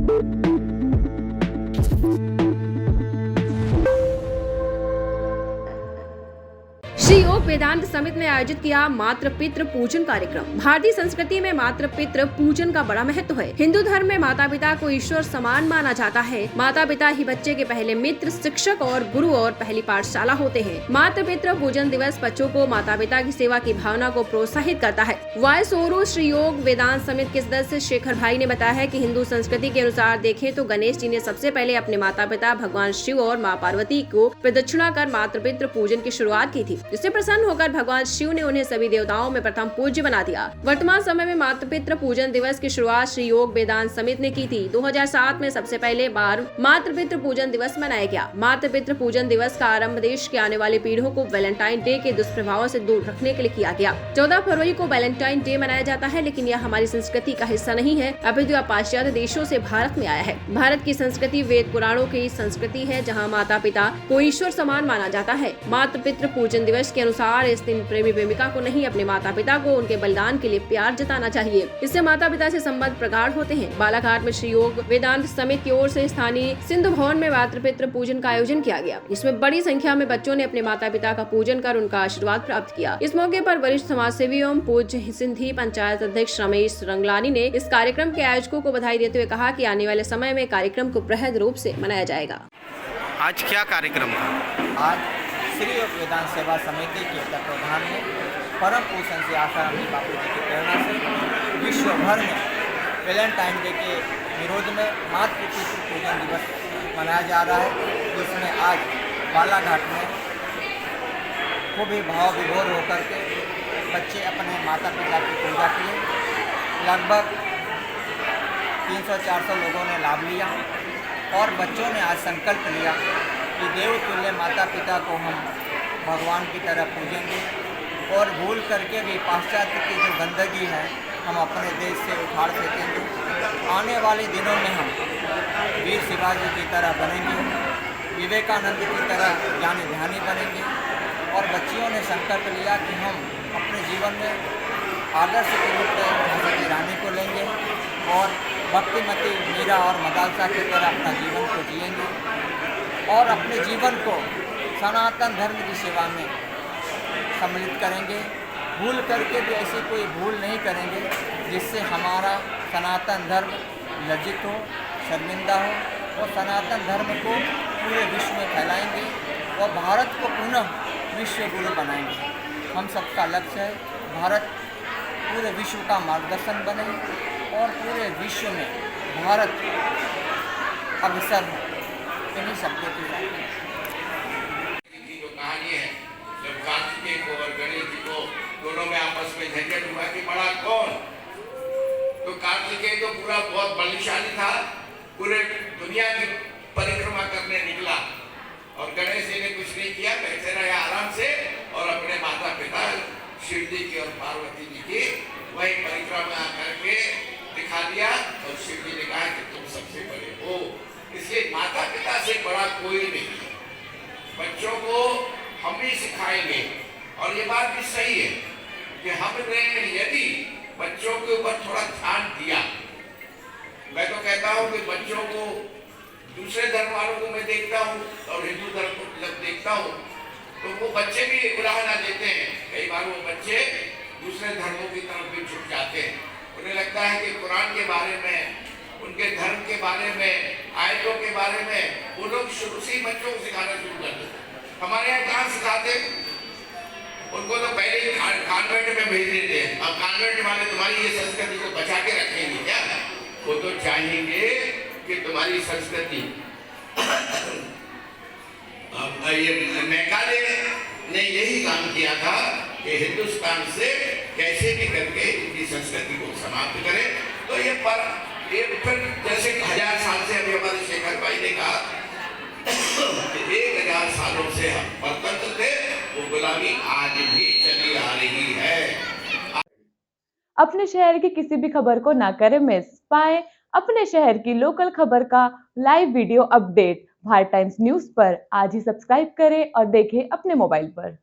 श्री योग वेदांत समित ने आयोजित किया मातृ पितृ पूजन कार्यक्रम। भारतीय संस्कृति में मातृ पितृ पूजन का बड़ा महत्व है। हिंदू धर्म में माता पिता को ईश्वर समान माना जाता है। माता पिता ही बच्चे के पहले मित्र, शिक्षक और गुरु और पहली पाठशाला होते हैं। मातृ पितृ पूजन दिवस बच्चों को माता पिता की सेवा की भावना को प्रोत्साहित करता है। वायसोरो श्री योग वेदांत समित के सदस्य शेखर भाई ने बताया है कि हिंदू संस्कृति के अनुसार देखें तो गणेश जी ने सबसे पहले अपने माता पिता भगवान शिव और माँ पार्वती को प्रदक्षिणा कर मातृ पितृ पूजन की शुरुआत की थी, जिससे प्रसन्न होकर भगवान शिव ने उन्हें सभी देवताओं में प्रथम पूज्य बना दिया। वर्तमान समय में मातृ पितृ पूजन दिवस की शुरुआत श्री योग वेदांत समिति ने की थी। 2007 में सबसे पहले बार मातृ पितृ पूजन दिवस मनाया गया। मातृ पितृ पूजन दिवस का आरंभ देश के आने वाली पीढ़ियों को वैलेंटाइन डे के दुष्प्रभावों से दूर रखने के लिए किया गया। 14 फरवरी को वैलेंटाइन डे मनाया जाता है, लेकिन यह हमारी संस्कृति का हिस्सा नहीं है, अपितु यह पाश्चात्य देशों से भारत में आया है। भारत की संस्कृति वेद पुराणों की संस्कृति है, जहाँ माता पिता को ईश्वर समान माना जाता है। मातृ पितृ पूजन दिवस के अनुसार इस दिन प्रेमी प्रेमिका को नहीं, अपने माता पिता को उनके बलिदान के लिए प्यार जताना चाहिए। इससे माता पिता से संबंध प्रगाढ़ होते हैं। बालाघाट में श्री योग वेदांत समिति की ओर से स्थानीय सिंधु भवन में मातृ पितृ पूजन का आयोजन किया गया। इसमें बड़ी संख्या में बच्चों ने अपने माता पिता का पूजन कर उनका आशीर्वाद प्राप्त किया। इस मौके पर वरिष्ठ समाज सेवी एवं पूज्य सिंधी पंचायत अध्यक्ष रमेश रंगलानी ने इस कार्यक्रम के आयोजकों को बधाई देते हुए कहा कि आने वाले समय में कार्यक्रम को बृहद रूप से मनाया जाएगा। आज क्या कार्यक्रम था? आज श्री योग वेदांत सेवा समिति के तत्वाधान में परम पूजन से आसाराम बापू जी की प्रेरणा से विश्व भर में वैलेंटाइन डे के विरोध में मातृ पितृ पूजन दिवस मनाया जा रहा है, जिसमें आज बालाघाट में खूब ही भाव विभोर होकर के बच्चे अपने माता पिता की पूजा किए। लगभग 300-400 लोगों ने लाभ लिया और बच्चों ने आज संकल्प लिया कि देवतुल्य माता पिता को हम भगवान की तरह पूजेंगे और भूल करके भी पाश्चात्य की जो गंदगी है हम अपने देश से उखाड़ फेंकेंगे। आने वाले दिनों में हम वीर शिवाजी की तरह बनेंगे, विवेकानंद की तरह ज्ञानी ध्यानी बनेंगे। और बच्चियों ने संकल्प लिया कि हम अपने जीवन में आदर्श के रूप में झांसी की रानी को लेंगे और भक्तिमती मीरा और मदालसा की तरह अपना जीवन को जिएंगे और अपने जीवन को सनातन धर्म की सेवा में सम्मिलित करेंगे। भूल करके भी ऐसी कोई भूल नहीं करेंगे जिससे हमारा सनातन धर्म लज्जित हो, शर्मिंदा हो, और सनातन धर्म को पूरे विश्व में फैलाएंगे और भारत को पुनः विश्व गुरु बनाएंगे। हम सबका लक्ष्य है भारत पूरे विश्व का मार्गदर्शन बने और पूरे विश्व में भारत अग्रसर हो। इन्हीं शब्दों की जो कहानी है, जब कार्तिकेय को और गणेश जी को दोनों में आपस में झंझट हुआ कि बड़ा कौन, तो कार्तिकेय तो पूरा बहुत बलशाली था, पूरे दुनिया की परिक्रमा करने निकला और गणेश जी ने कुछ नहीं किया, बैठे रहे आराम से और अपने माता पिता शिव जी की और पार्वती जी की वही परिक्रमा करके दिखा दिया और शिव जी ने कहा कि तुम सबसे बड़े हो, इसलिए माता पिता से बड़ा कोई नहीं। बच्चों को हम भी सिखाएंगे और ये बात भी सही है कि हमने यदि बच्चों के ऊपर थोड़ा ध्यान दिया, मैं तो कहता हूँ कि बच्चों को दूसरे धर्म वालों को मैं देखता हूँ और हिंदू धर्म को जब देखता हूँ तो वो बच्चे भी उदाहरण देते हैं। कई बार वो बच्चे दूसरे धर्मों की तरफ भी झुक जाते हैं। उन्हें लगता है कि कुरान के बारे में, उनके धर्म के बारे में, आयतों के बारे में वो लोग शुरू से ही बच्चों को सिखाना शुरू कर देते। हमारे यहाँ कहाँ सिखाते? उनको तो पहले ही कॉन्वेंट में भेज देते हैं। अब कॉन्वेंट वाले तुम्हारी ये संस्कृति को बचा के रखेंगे क्या? वो तो चाहेंगे कि तुम्हारी संस्कृति ये मेघालय ने यही काम किया था कि हिंदुस्तान से कैसे भी करके इनकी संस्कृति को समाप्त करें। तो ये फिर जैसे 1000 साल से अभी हमारे शेखर भाई ने कहा 1000 सालों से हम परतंत्र थे, वो गुलामी आज भी चली आ रही है। अपने शहर की किसी भी खबर को ना करें मिस, पाएं अपने शहर की लोकल खबर का live video update Bharat times news पर। आज ही सब्सक्राइब करें और देखें अपने मोबाइल पर।